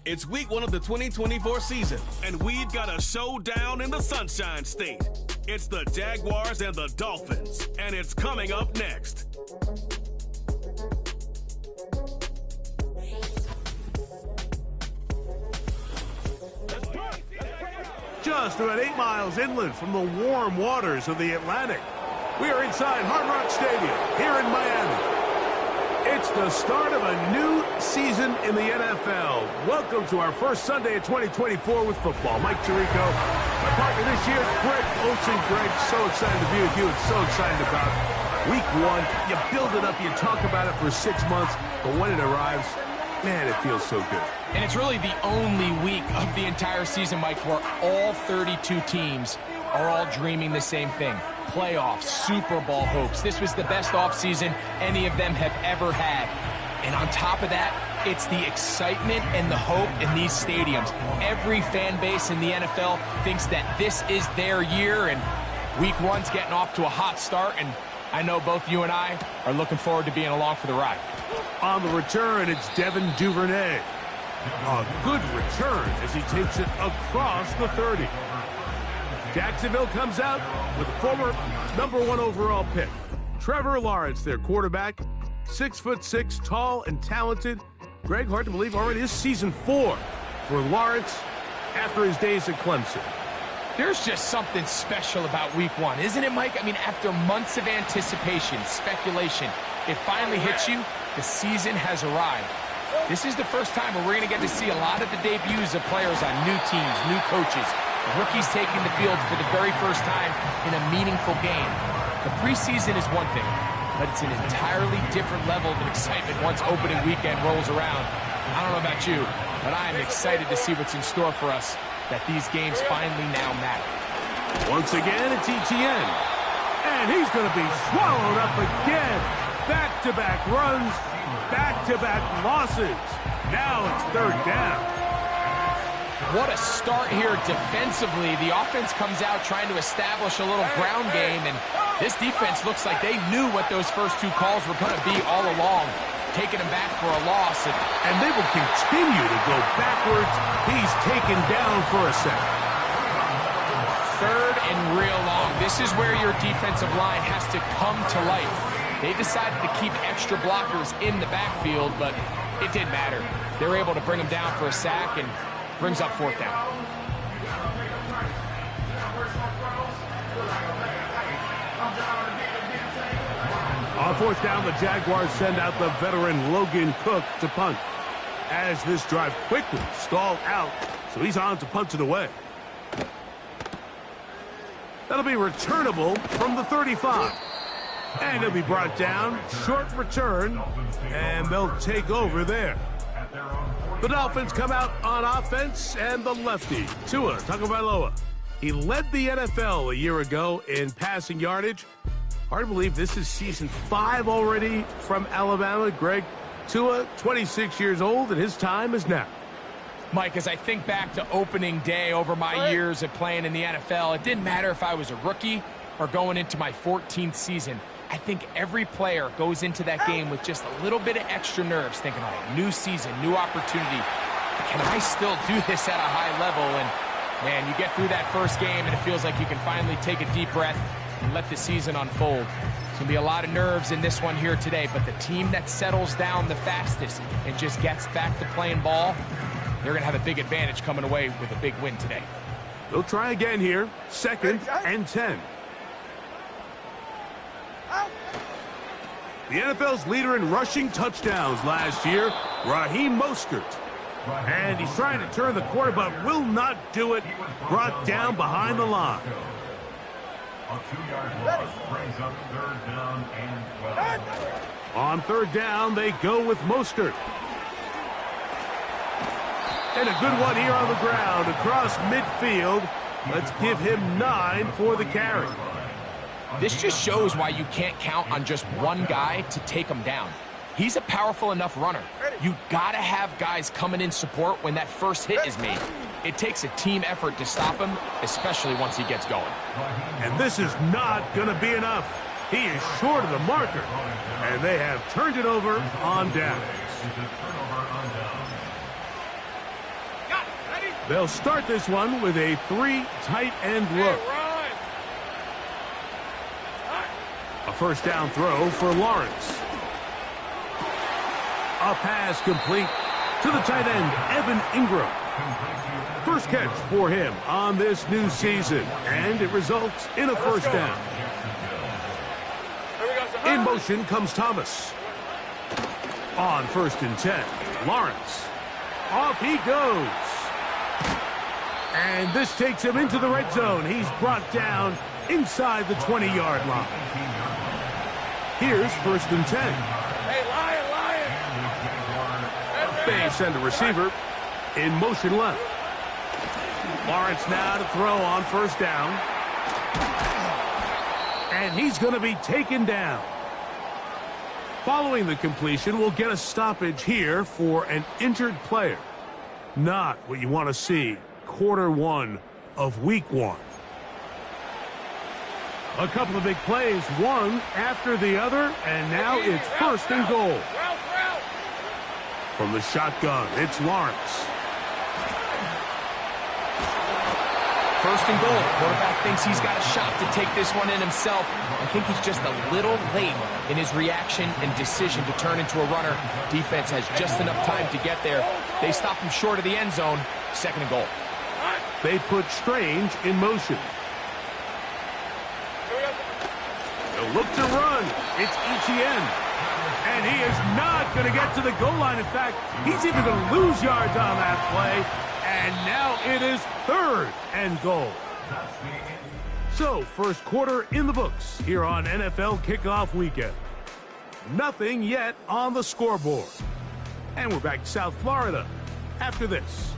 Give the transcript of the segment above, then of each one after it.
It's week 1 of the 2024 season, and we've got a showdown in the Sunshine State. It's the Jaguars and the Dolphins, and it's coming up next. Just about 8 miles inland from the warm waters of the Atlantic, we are inside Hard Rock Stadium here in Miami. It's the start of a new season in the NFL. Welcome to our first Sunday of 2024 with football. Mike Tirico, my partner this year, Greg Olsen. Greg, so excited to be with you and so excited about week 1. You build it up, you talk about it for 6 months, but when it arrives, man, it feels so good. And it's really the only week of the entire season, Mike, where all 32 teams are all dreaming the same thing. Playoffs, Super Bowl hopes. This was the best offseason any of them have ever had. And on top of that, it's the excitement and the hope in these stadiums. Every fan base in the NFL thinks that this is their year, and week 1's getting off to a hot start, and I know both you and I are looking forward to being along for the ride. On the return, it's Devin Duvernay. A good return as he takes it across the 30. Jacksonville comes out with former #1 overall pick Trevor Lawrence, their quarterback. 6'6", tall and talented. Greg, hard to believe, already is season 4 for Lawrence after his days at Clemson. There's just something special about week 1, isn't it, Mike? I mean, after months of anticipation, speculation, it finally hits you. The season has arrived. This is the first time where we're going to get to see a lot of the debuts of players on new teams, new coaches, rookies taking the field for the very first time in a meaningful game. The preseason is one thing, but it's an entirely different level of excitement once opening weekend rolls around. I don't know about you, but I am excited to see what's in store for us, that these games finally now matter. Once again, it's ETN. And he's going to be swallowed up again. Back-to-back runs, back-to-back losses. Now it's 3rd down. What a start here defensively. The offense comes out trying to establish a little ground game, and this defense looks like they knew what those first 2 calls were going to be all along, taking them back for a loss. And they will continue to go backwards. He's taken down for a sack. 3rd and real long. This is where your defensive line has to come to life. They decided to keep extra blockers in the backfield, but it didn't matter. They were able to bring them down for a sack, and brings up 4th down. On 4th down, the Jaguars send out the veteran Logan Cook to punt. As this drive quickly stalled out, so he's on to punt it away. That'll be returnable from the 35. And it'll be brought down, short return, and they'll take over there. The Dolphins come out on offense, and the lefty, Tua Tagovailoa. He led the NFL a year ago in passing yardage. Hard to believe this is season 5 already from Alabama. Greg, Tua, 26 years old, and his time is now. Mike, as I think back to opening day over my years of playing in the NFL, it didn't matter if I was a rookie or going into my 14th season. I think every player goes into that game with just a little bit of extra nerves, thinking, all right, new season, new opportunity. Can I still do this at a high level? And, man, you get through that first game, and it feels like you can finally take a deep breath and let the season unfold. It's going to be a lot of nerves in this one here today, but the team that settles down the fastest and just gets back to playing ball, they're going to have a big advantage coming away with a big win today. They'll try again here, 2nd and 10. The NFL's leader in rushing touchdowns last year, Raheem Mostert. And he's trying to turn the corner, but will not do it. Brought down behind the line. A 2-yard loss brings up 3rd down and 12. On 3rd down, they go with Mostert. And a good one here on the ground across midfield. Let's give him 9 for the carry. This just shows why you can't count on just one guy to take him down. He's a powerful enough runner. You gotta have guys coming in support when that first hit is made. It takes a team effort to stop him, especially once he gets going. And this is not gonna be enough. He is short of the marker, and they have turned it over on down. They'll start this one with a 3 tight end look. A first down throw for Lawrence. A pass complete to the tight end, Evan Ingram. First catch for him on this new season, and it results in a first down. In motion comes Thomas. On 1st and 10, Lawrence. Off he goes. And this takes him into the red zone. He's brought down inside the 20-yard line. Here's 1st and 10. Hey, Lion! They send a receiver in motion left. Lawrence now to throw on 1st down. And he's going to be taken down. Following the completion, we'll get a stoppage here for an injured player. Not what you want to see. Quarter 1 of week 1. A couple of big plays, one after the other, and now it's 1st and goal. From the shotgun, it's Lawrence. 1st and goal. Quarterback thinks he's got a shot to take this one in himself. I think he's just a little late in his reaction and decision to turn into a runner. Defense has just enough time to get there. They stop him short of the end zone. 2nd and goal. They put Strange in motion. They'll look to run. It's Etienne. And he is not going to get to the goal line. In fact, he's even going to lose yards on that play. And now it is 3rd and goal. So, first quarter in the books here on NFL Kickoff Weekend. Nothing yet on the scoreboard. And we're back to South Florida after this.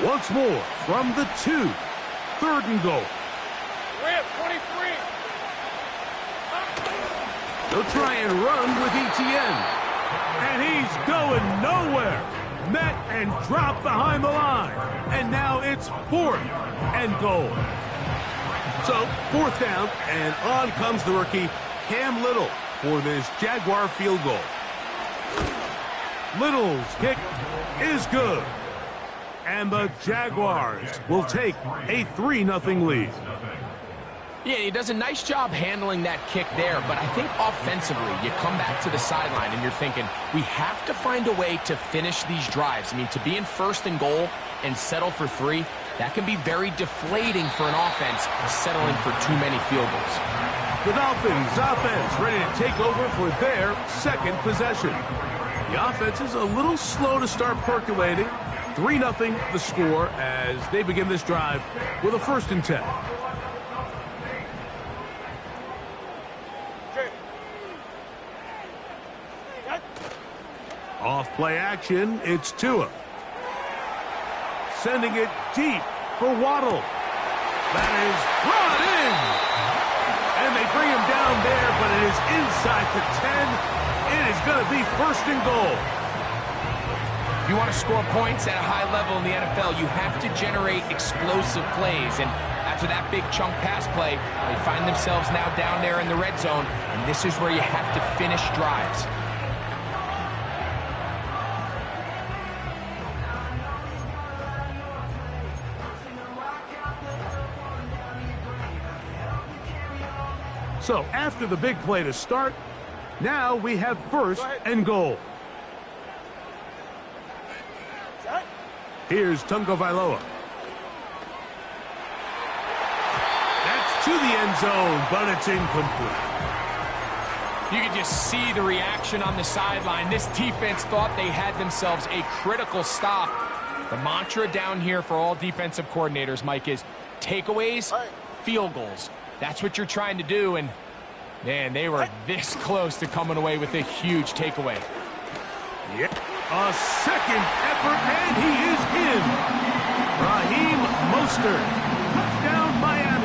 Once more from the 2. 3rd and goal. 23. They'll try and run with Etienne. And he's going nowhere. Met and dropped behind the line. And now it's 4th and goal. So 4th down, and on comes the rookie, Cam Little, for this Jaguar field goal. Little's kick is good. And the Jaguars will take a 3-0 lead. Yeah, he does a nice job handling that kick there, but I think offensively, you come back to the sideline and you're thinking, we have to find a way to finish these drives. I mean, to be in 1st and goal and settle for 3, that can be very deflating for an offense, settling for too many field goals. The Dolphins offense ready to take over for their 2nd possession. The offense is a little slow to start percolating. 3-0 the score as they begin this drive with a 1st and 10. Off play action, it's Tua. Sending it deep for Waddle. That is brought in. And they bring him down there, but it is inside the 10. It is going to be 1st and goal. If you want to score points at a high level in the NFL, you have to generate explosive plays. And after that big chunk pass play, they find themselves now down there in the red zone. And this is where you have to finish drives. So after the big play to start, now we have 1st and goal. Here's Tungo Vailoa. That's to the end zone, but it's incomplete. You can just see the reaction on the sideline. This defense thought they had themselves a critical stop. The mantra down here for all defensive coordinators, Mike, is takeaways, field goals. That's what you're trying to do, and man, they were this close to coming away with a huge takeaway. Yep. A 2nd effort, and he is in. Raheem Mostert. Touchdown, Miami.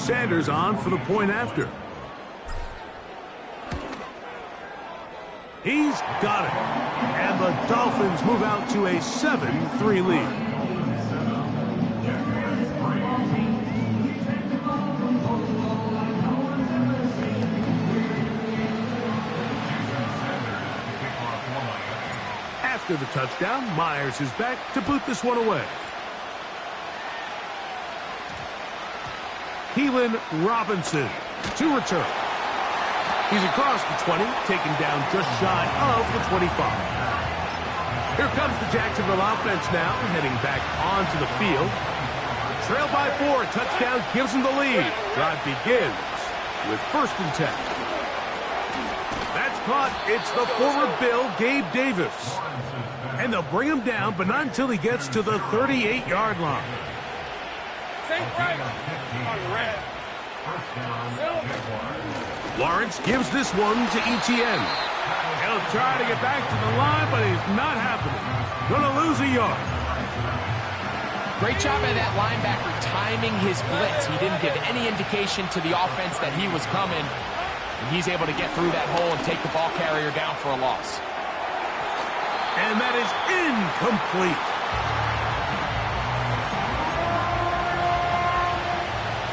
Sanders on for the point after. He's got it. And the Dolphins move out to a 7-3 lead. After the touchdown, Myers is back to boot this one away. Keelan Robinson to return. He's across the 20, taken down just shy of the 25. Here comes the Jacksonville offense now, heading back onto the field. Trailed by 4, touchdown gives them the lead. Drive begins with 1st and 10. That's caught. It's the former Bill, Gabe Davis. And they'll bring him down, but not until he gets to the 38-yard line. Lawrence gives this one to Etienne. He'll try to get back to the line, but he's not happening. Gonna lose a yard. Great job by that linebacker timing his blitz. He didn't give any indication to the offense that he was coming. And he's able to get through that hole and take the ball carrier down for a loss. And that is incomplete.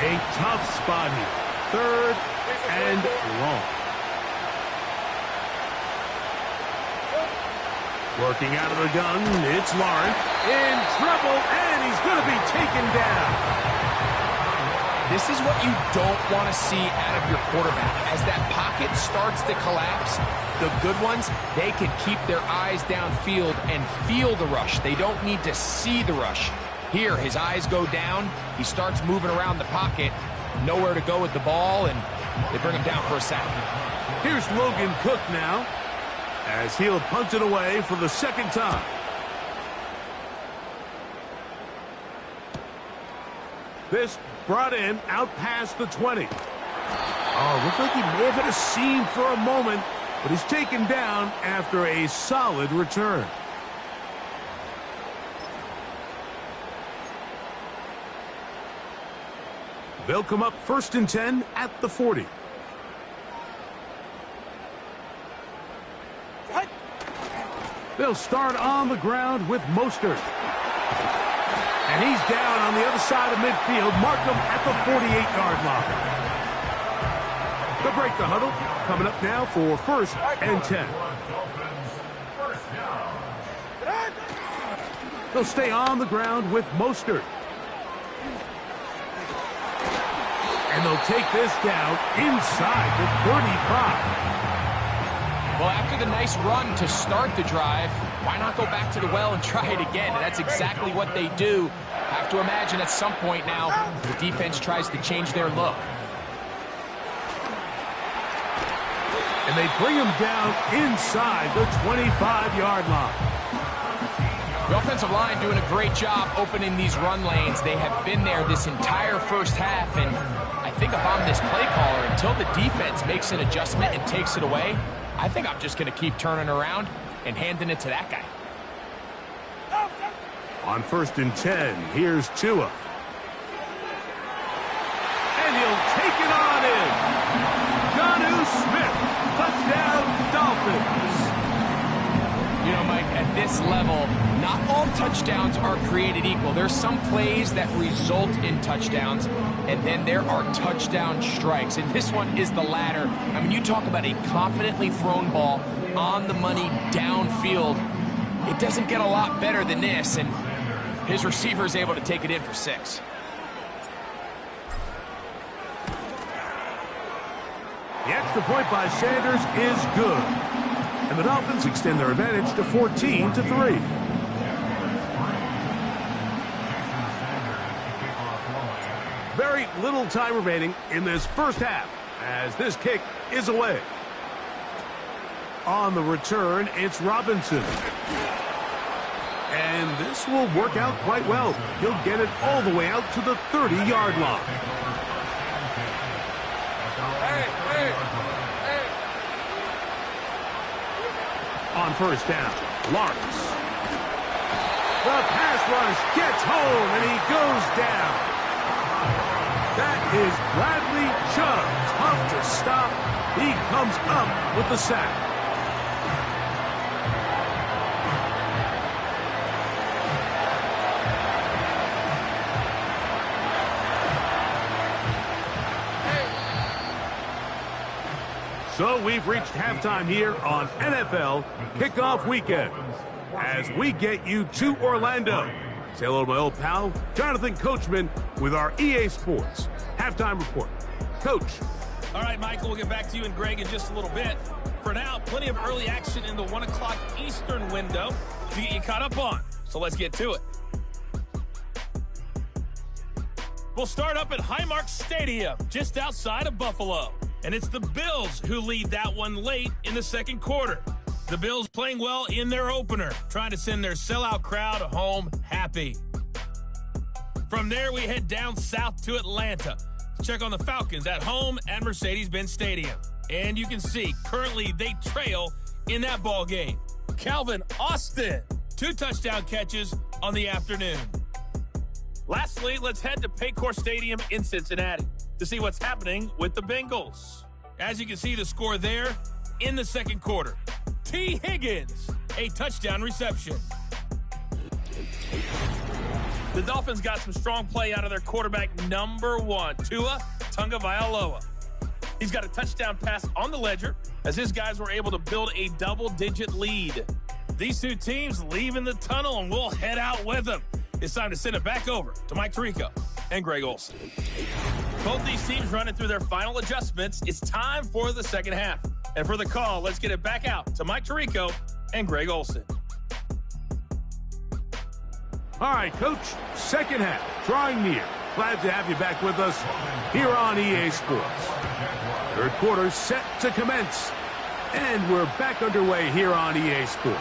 A tough spot here. 3rd and long. Working out of the gun, it's Lawrence. In trouble, and he's going to be taken down. This is what you don't want to see out of your quarterback. As that pocket starts to collapse, the good ones, they can keep their eyes downfield and feel the rush. They don't need to see the rush. Here, his eyes go down. He starts moving around the pocket. Nowhere to go with the ball, and they bring him down for a sack. Here's Logan Cook now, as he'll punt it away for the 2nd time. This brought in out past the 20. Oh, looked like he may have hit a seam for a moment, but he's taken down after a solid return. They'll come up 1st and 10 at the 40. They'll start on the ground with Mostert. And he's down on the other side of midfield. Mark him at the 48-yard line. They'll break the huddle. Coming up now for 1st and 10. They'll stay on the ground with Mostert. And they'll take this down inside the 35. Well, after the nice run to start the drive, why not go back to the well and try it again? And that's exactly what they do. Have to imagine at some point now, the defense tries to change their look. And they bring him down inside the 25-yard line. The offensive line doing a great job opening these run lanes. They have been there this entire first half, and I think if I'm this play caller, until the defense makes an adjustment and takes it away, I think I'm just going to keep turning around and handing it to that guy. On 1st and 10, here's Tua. And he'll take it on in. Jonnu Smith, touchdown Dolphins. You know, Mike, at this level, not all touchdowns are created equal. There's some plays that result in touchdowns, and then there are touchdown strikes. And this one is the latter. I mean, you talk about a confidently thrown ball on the money downfield. It doesn't get a lot better than this, and his receiver is able to take it in for 6. The extra point by Sanders is good. And the Dolphins extend their advantage to 14-3. Very little time remaining in this first half as this kick is away. On the return, it's Robinson. And this will work out quite well. He'll get it all the way out to the 30-yard line. On 1st down, Lawrence. The pass rush gets home, and he goes down. That is Bradley Chubb. Tough to stop. He comes up with the sack. So we've reached halftime here on NFL Kickoff Weekend as we get you to Orlando. Say hello to my old pal, Jonathan Coachman, with our EA Sports Halftime Report. Coach. All right, Michael, we'll get back to you and Greg in just a little bit. For now, plenty of early action in the 1 o'clock Eastern window to get you caught up on. So let's get to it. We'll start up at Highmark Stadium, just outside of Buffalo. And it's the Bills who lead that one late in the second quarter. The Bills playing well in their opener, trying to send their sellout crowd home happy. From there, we head down south to Atlanta to check on the Falcons at home at Mercedes-Benz Stadium. And you can see, currently they trail in that ball game. Calvin Austin, 2 touchdown catches on the afternoon. Lastly, let's head to Paycor Stadium in Cincinnati to see what's happening with the Bengals. As you can see, the score there in the second quarter. T. Higgins, a touchdown reception. The Dolphins got some strong play out of their quarterback number 1, Tua Tagovailoa. He's got a touchdown pass on the ledger as his guys were able to build a double-digit lead. These two teams leaving the tunnel, and we'll head out with them. It's time to send it back over to Mike Tirico and Greg Olsen. Both these teams running through their final adjustments. It's time for the second half. And for the call, let's get it back out to Mike Tirico and Greg Olsen. All right, Coach, second half, drawing near. Glad to have you back with us here on EA Sports. Third quarter set to commence. And we're back underway here on EA Sports.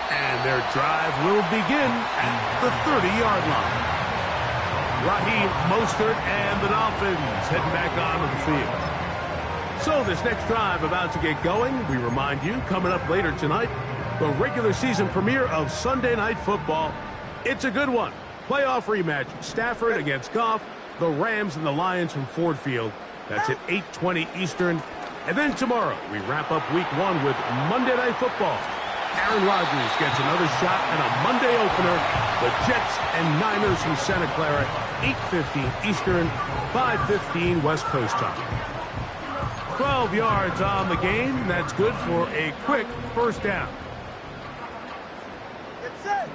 And their drive will begin at the 30-yard line. Raheem Mostert and the Dolphins heading back onto the field. So this next drive about to get going, we remind you, coming up later tonight, the regular season premiere of Sunday Night Football. It's a good one. Playoff rematch, Stafford against Goff, the Rams and the Lions from Ford Field. That's at 8:20 Eastern. And then tomorrow, we wrap up Week 1 with Monday Night Football. Aaron Rodgers gets another shot at a Monday opener. The Jets and Niners from Santa Clara, 8:15 Eastern, 5:15 West Coast time. 12 yards on the game. That's good for a quick first down. Get set.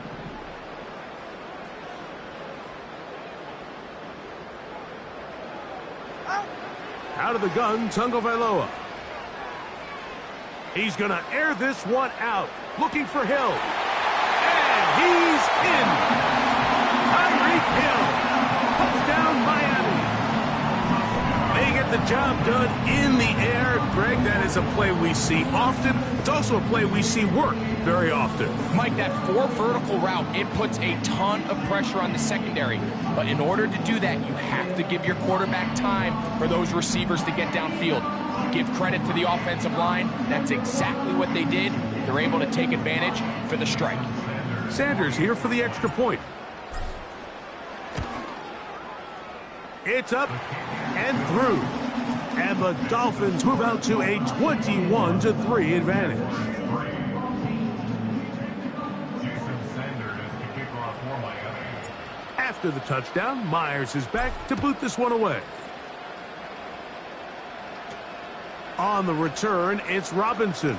Out of the gun, Tagovailoa. He's going to air this one out, looking for Hill. And he's in. Tyreek Hill. Touchdown, Miami. They get the job done in the air. Greg, that is a play we see often. It's also a play we see work very often. Mike, that 4 vertical route, it puts a ton of pressure on the secondary. But in order to do that, you have to give your quarterback time for those receivers to get downfield. Give credit to the offensive line. That's exactly what they did. They're able to take advantage for the strike. Sanders here for the extra point. It's up and through. And the Dolphins move out to a 21-3 advantage. After the touchdown, Myers is back to boot this one away. On the return, it's Robinson.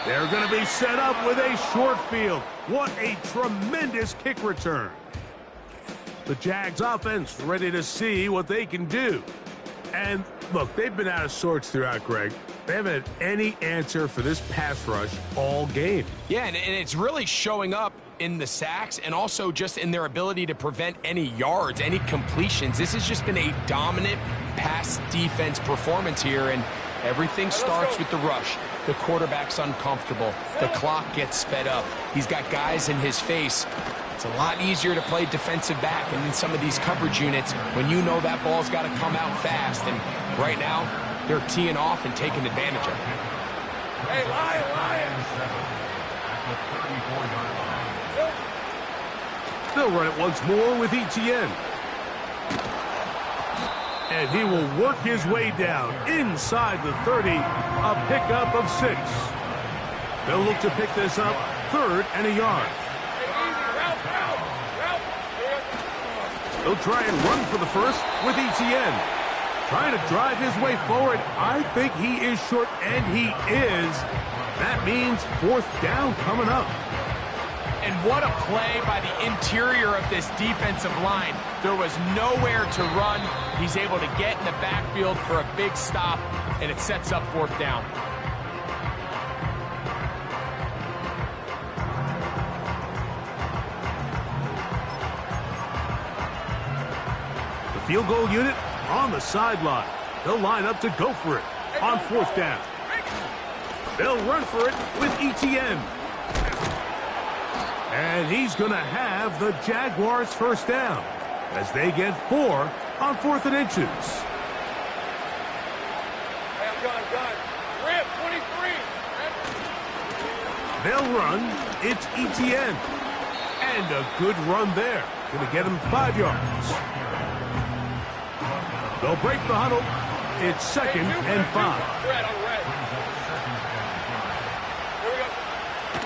They're going to be set up with a short field. What a tremendous kick return. The Jags offense ready to see what they can do. And look, they've been out of sorts throughout, Greg. They haven't had any answer for this pass rush all game. Yeah, and it's really showing up in the sacks and also just in their ability to prevent any yards, any completions. This has just been a dominant pass defense performance here, and everything starts with the rush. The quarterback's uncomfortable. The clock gets sped up. He's got guys in his face. It's a lot easier to play defensive back and in some of these coverage units when you know that ball's got to come out fast. And right now, they're teeing off and taking advantage of it. Hey, Lion! They'll run it once more with Etienne. And he will work his way down inside the 30, a pickup of 6. They'll look to pick this up, 3rd and a yard. He'll try and run for the first with Etienne. Trying to drive his way forward. I think he is short, and he is. That means 4th down coming up. And what a play by the interior of this defensive line. There was nowhere to run. He's able to get in the backfield for a big stop, and it sets up 4th down. The field goal unit on the sideline. They'll line up to go for it on 4th down. They'll run for it with Etienne. And he's going to have the Jaguars' 1st down as they get 4 on 4th and inches. Hey, I'm done. Rip, 23. They'll run. It's Etienne. And a good run there. Going to get him 5 yards. They'll break the huddle. It's 2nd and 5.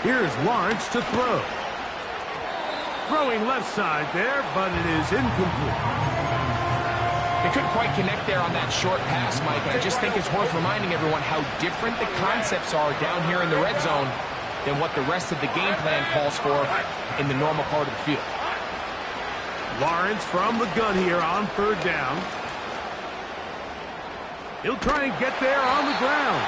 Here's Lawrence to throw. Throwing left side there, but it is incomplete. They couldn't quite connect there on that short pass, Mike. I just think it's worth reminding everyone how different the concepts are down here in the red zone than what the rest of the game plan calls for in the normal part of the field. Lawrence from the gun here on 3rd down. He'll try and get there on the ground.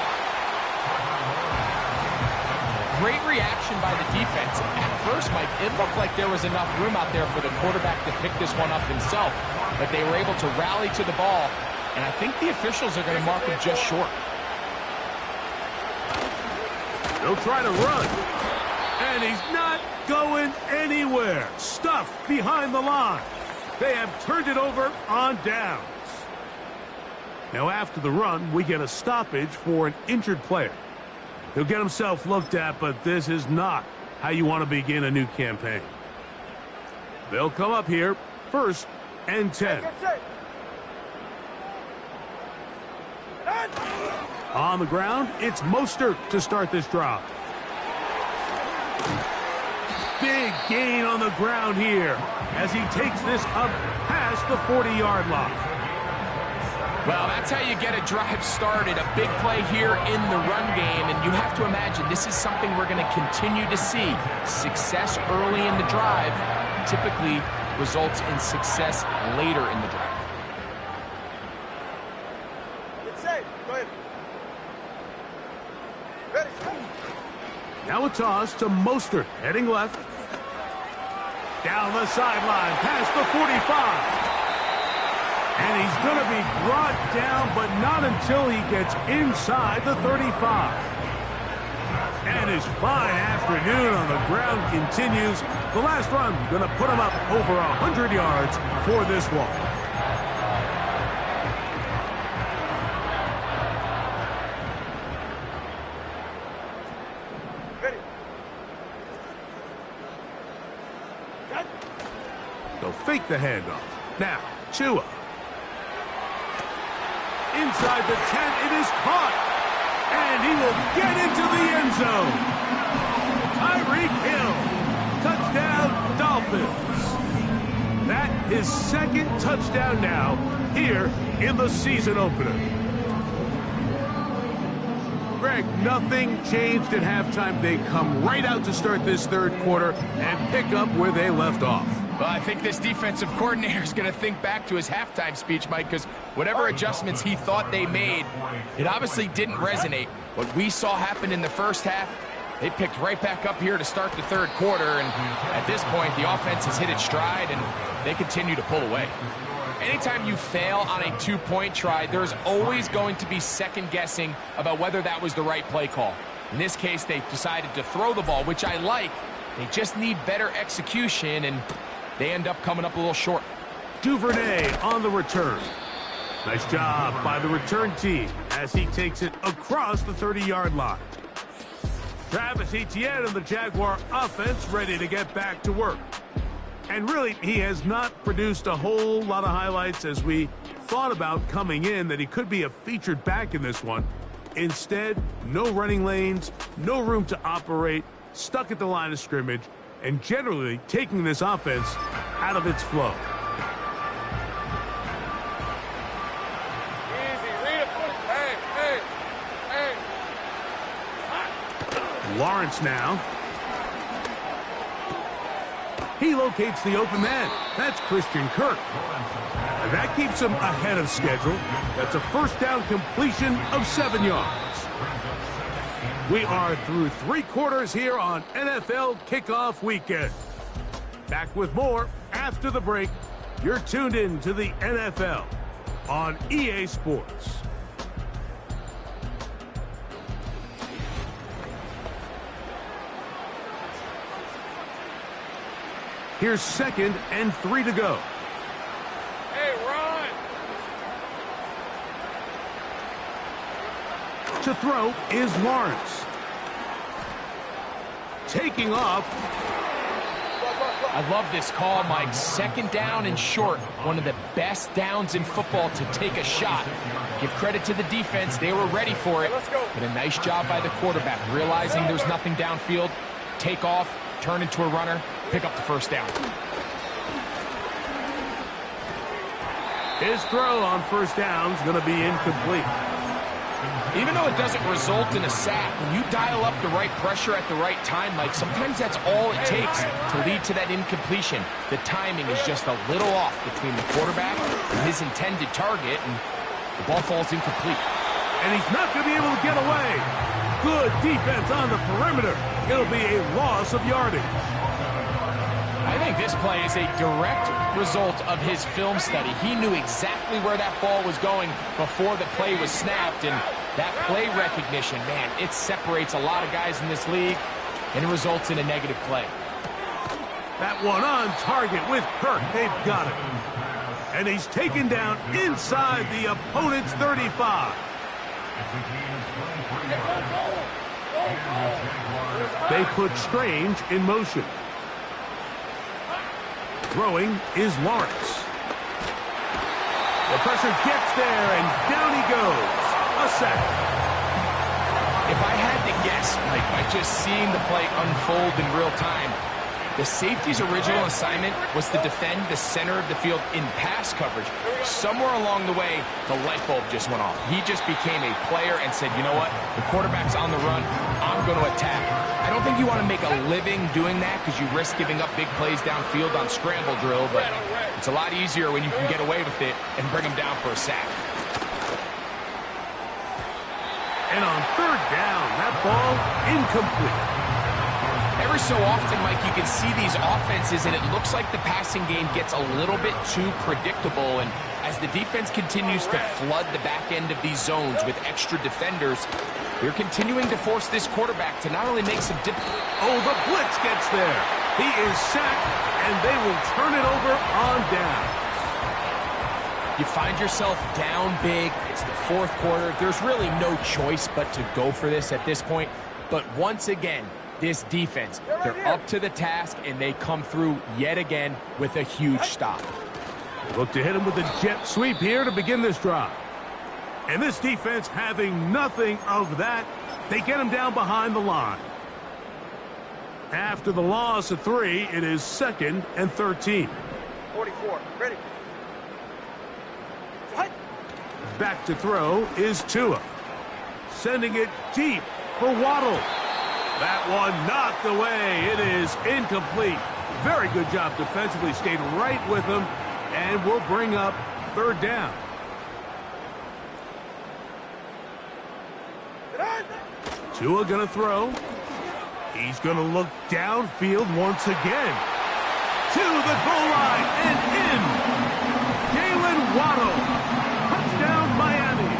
Great reaction by the defense. At first, Mike, it looked like there was enough room out there for the quarterback to pick this one up himself, but they were able to rally to the ball, and I think the officials are going to mark him just short. They'll try to run, and he's not going anywhere. Stuffed behind the line. They have turned it over on downs. Now, after the run, we get a stoppage for an injured player. He'll get himself looked at, but this is not how you want to begin a new campaign. They'll come up here, 1st and 10. On the ground, it's Mostert to start this drive. Big gain on the ground here as he takes this up past the 40-yard line. Well, that's how you get a drive started. A big play here in the run game, and you have to imagine this is something we're going to continue to see. Success early in the drive typically results in success later in the drive. It's safe. Go ahead. Ready. Now a toss to Mostert, heading left. Down the sideline, past the 45. And he's going to be brought down, but not until he gets inside the 35. And his fine afternoon on the ground continues. The last run going to put him up over 100 yards for this one. Ready. They'll fake the handoff. Now, Tua. Inside the 10, it is caught. And he will get into the end zone. Tyreek Hill. Touchdown, Dolphins. That is 2nd touchdown now here in the season opener. Greg, nothing changed at halftime. They come right out to start this 3rd quarter and pick up where they left off. Well, I think this defensive coordinator is going to think back to his halftime speech, Mike, because whatever adjustments he thought they made, it obviously didn't resonate. What we saw happen in the first half, they picked right back up here to start the 3rd quarter, and at this point, the offense has hit its stride, and they continue to pull away. Anytime you fail on a 2-point try, there's always going to be second-guessing about whether that was the right play call. In this case, they decided to throw the ball, which I like. They just need better execution, and they end up coming up a little short. Duvernay on the return. Nice job by the return team as he takes it across the 30-yard line. Travis Etienne and the Jaguar offense ready to get back to work. And really, he has not produced a whole lot of highlights as we thought about coming in that he could be a featured back in this one. Instead, no running lanes, no room to operate, stuck at the line of scrimmage, and generally taking this offense out of its flow. Lawrence now. He locates the open man. That's Christian Kirk. And that keeps him ahead of schedule. That's a first down completion of 7 yards. We are through 3 quarters here on NFL Kickoff Weekend. Back with more after the break. You're tuned in to the NFL on EA Sports. Here's 2nd and 3 to go. Hey, run! To throw is Lawrence. Taking off. I love this call, Mike. 2nd down and short. One of the best downs in football to take a shot. Give credit to the defense. They were ready for it. But a nice job by the quarterback, realizing there's nothing downfield. Take off, turn into a runner, pick up the first down. His throw on first down is going to be incomplete. Even though it doesn't result in a sack, when you dial up the right pressure at the right time, Mike, sometimes that's all it takes to lead to that incompletion. The timing is just a little off between the quarterback and his intended target, and the ball falls incomplete. And he's not going to be able to get away. Good defense on the perimeter. It'll be a loss of yardage. I think this play is a direct result of his film study. He knew exactly where that ball was going before the play was snapped, and that play recognition, man, it separates a lot of guys in this league, and it results in a negative play. That one on target with Kirk. They've got it. And he's taken down inside the opponent's 35. They put Strange in motion. Throwing is Lawrence. The pressure gets there, and down he goes. A sack. If I had to guess, like by just seeing the play unfold in real time, the safety's original assignment was to defend the center of the field in pass coverage. Somewhere along the way, the light bulb just went off. He just became a player and said, you know what? The quarterback's on the run. I'm going to attack. I don't think you want to make a living doing that because you risk giving up big plays downfield on scramble drill, but it's a lot easier when you can get away with it and bring him down for a sack. And on 3rd down, that ball incomplete. Every so often, Mike, you can see these offenses, and it looks like the passing game gets a little bit too predictable. And as the defense continues to flood the back end of these zones with extra defenders, they're continuing to force this quarterback to not only make some difficult... Oh, the blitz gets there. He is sacked, and they will turn it over on down. You find yourself down big. It's the 4th quarter. There's really no choice but to go for this at this point. But once again, this defense, they're up to the task, and they come through yet again with a huge stop. Look to hit him with a jet sweep here to begin this drive. And this defense having nothing of that, they get him down behind the line. After the loss of 3, it is 2nd and 13. 44, ready. Back to throw is Tua. Sending it deep for Waddle. That one knocked away. It is incomplete. Very good job defensively. Stayed right with him, and will bring up 3rd down. Tua gonna throw. He's gonna look downfield once again. To the goal line and in. Jalen Waddle. Touchdown, Miami.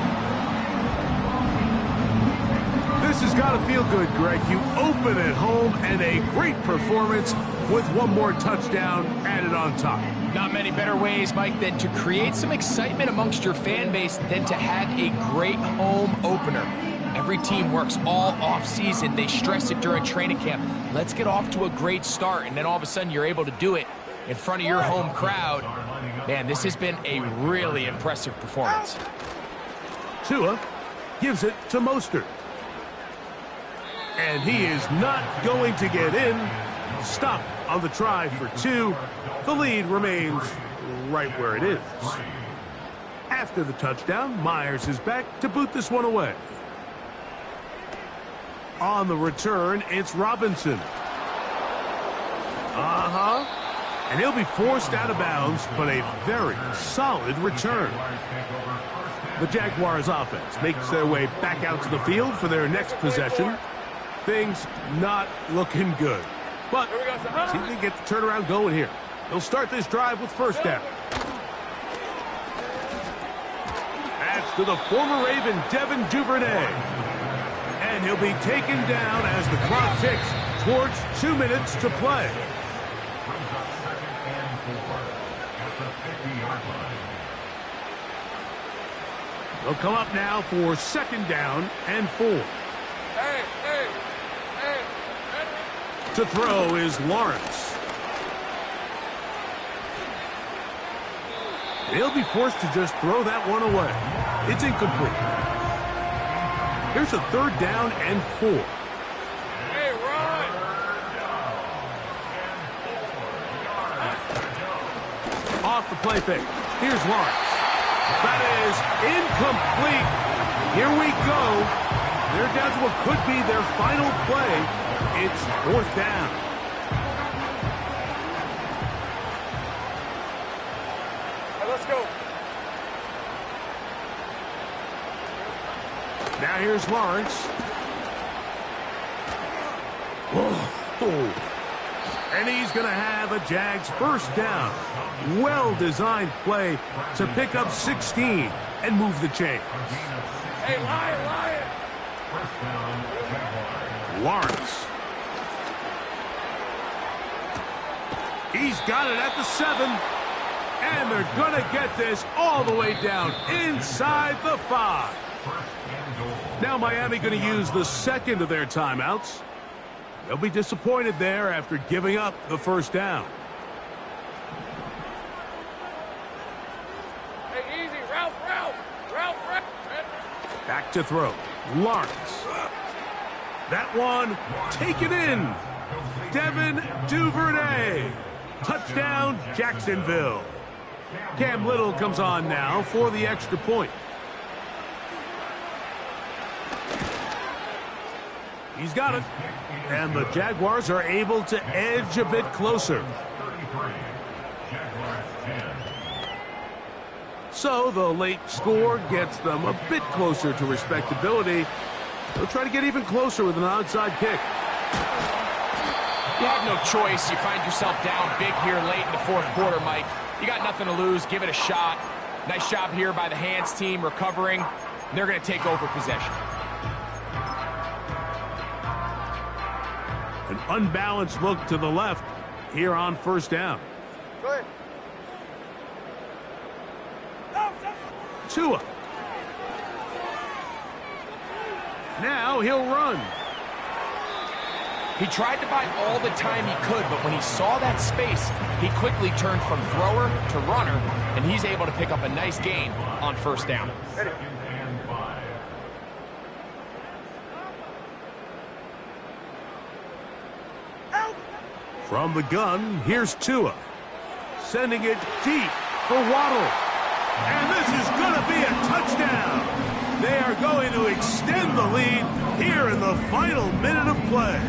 This has got to feel good, Greg. You open at home, and a great performance with one more touchdown added on top. Not many better ways, Mike, than to create some excitement amongst your fan base than to have a great home opener. Every team works all off-season. They stress it during training camp. Let's get off to a great start, and then all of a sudden you're able to do it. in front of your home crowd. Man, this has been a really impressive performance. Tua gives it to Mostert. And he is not going to get in. Stop on the try for 2. The lead remains right where it is. After the touchdown, Myers is back to boot this one away. On the return, it's Robinson. And he'll be forced out of bounds, but a very solid return. The Jaguars offense makes their way back out to the field for their next possession. Things not looking good. But see if they get the turnaround going here. They'll start this drive with first down. That's to the former Raven, Devin Duvernay. And he'll be taken down as the clock ticks towards 2 minutes to play. They'll come up now for 2nd down and 4. To throw is Lawrence. They'll be forced to just throw that one away. It's incomplete. Here's a 3rd down and 4. Hey, run! Off the play fake. Here's Lawrence. That is incomplete. Here we go. They're down to what could be their final play. It's 4th down. Hey, let's go. Now here's Lawrence. And he's going to have a Jags 1st down. Well-designed play to pick up 16 and move the chains. Hey, Lion! Lawrence. He's got it at the 7. And they're going to get this all the way down inside the 5. Now Miami going to use the 2nd of their timeouts. They'll be disappointed there after giving up the 1st down. Hey, easy. Ralph. Back to throw. Lawrence. That one taken in. Devin Duvernay. Touchdown, Jacksonville. Cam Little comes on now for the extra point. He's got it. And the Jaguars are able to edge a bit closer. So the late score gets them a bit closer to respectability. They'll try to get even closer with an onside kick. You have no choice. You find yourself down big here late in the 4th quarter, Mike. You got nothing to lose. Give it a shot. Nice job here by the hands team recovering. They're going to take over possession. An unbalanced look to the left here on 1st down. Go ahead. Tua. Now he'll run. He tried to buy all the time he could, but when he saw that space, he quickly turned from thrower to runner, and he's able to pick up a nice gain on 1st down. Ready. From the gun, here's Tua. Sending it deep for Waddle. And this is going to be a touchdown. They are going to extend the lead here in the final minute of play.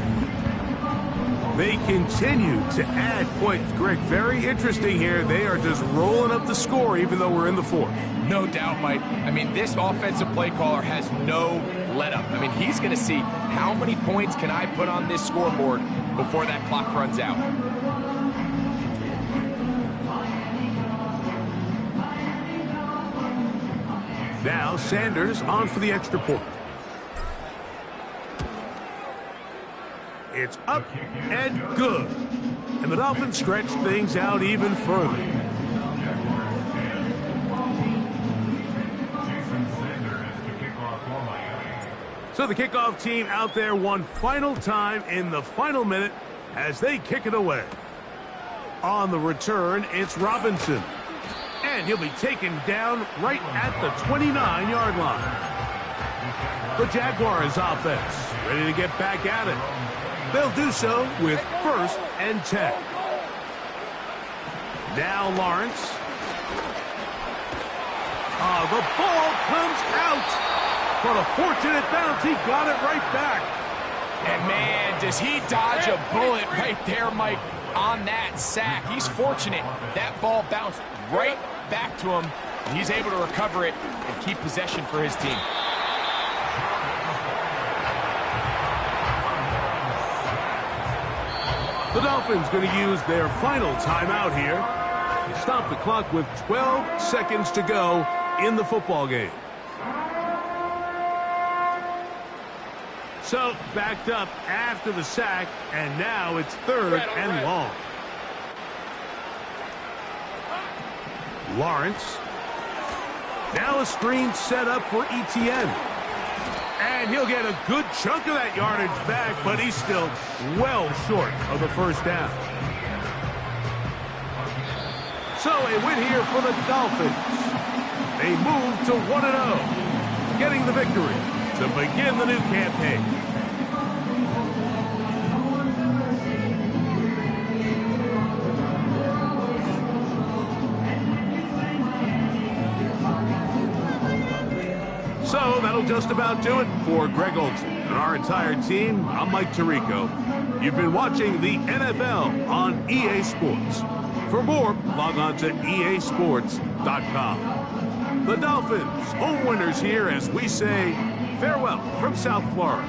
They continue to add points. Greg, very interesting here. They are just rolling up the score even though we're in the 4th. No doubt, Mike. I mean, this offensive play caller has no let-up. I mean, he's going to see how many points can I put on this scoreboard before that clock runs out. Now Sanders on for the extra point. It's up and good. And the Dolphins stretch things out even further. So the kickoff team out there one final time in the final minute as they kick it away. On the return, it's Robinson. And he'll be taken down right at the 29-yard line. The Jaguars offense ready to get back at it. They'll do so with 1st and 10. Now Lawrence. The ball comes out. But a fortunate bounce, he got it right back. And man, does he dodge a bullet right there, Mike, on that sack. He's fortunate. That ball bounced right back to him. And he's able to recover it and keep possession for his team. The Dolphins going to use their final timeout here. Stop the clock with 12 seconds to go in the football game. So, backed up after the sack, and now it's 3rd and long. Lawrence. Now a screen set up for Etienne. And he'll get a good chunk of that yardage back, but he's still well short of the 1st down. So a win here for the Dolphins. They move to 1-0, getting the victory to begin the new campaign. So that'll just about do it for Greg Olson and our entire team. I'm Mike Tirico. You've been watching the NFL on EA Sports. For more, log on to easports.com. The Dolphins, home winners here as we say farewell from South Florida.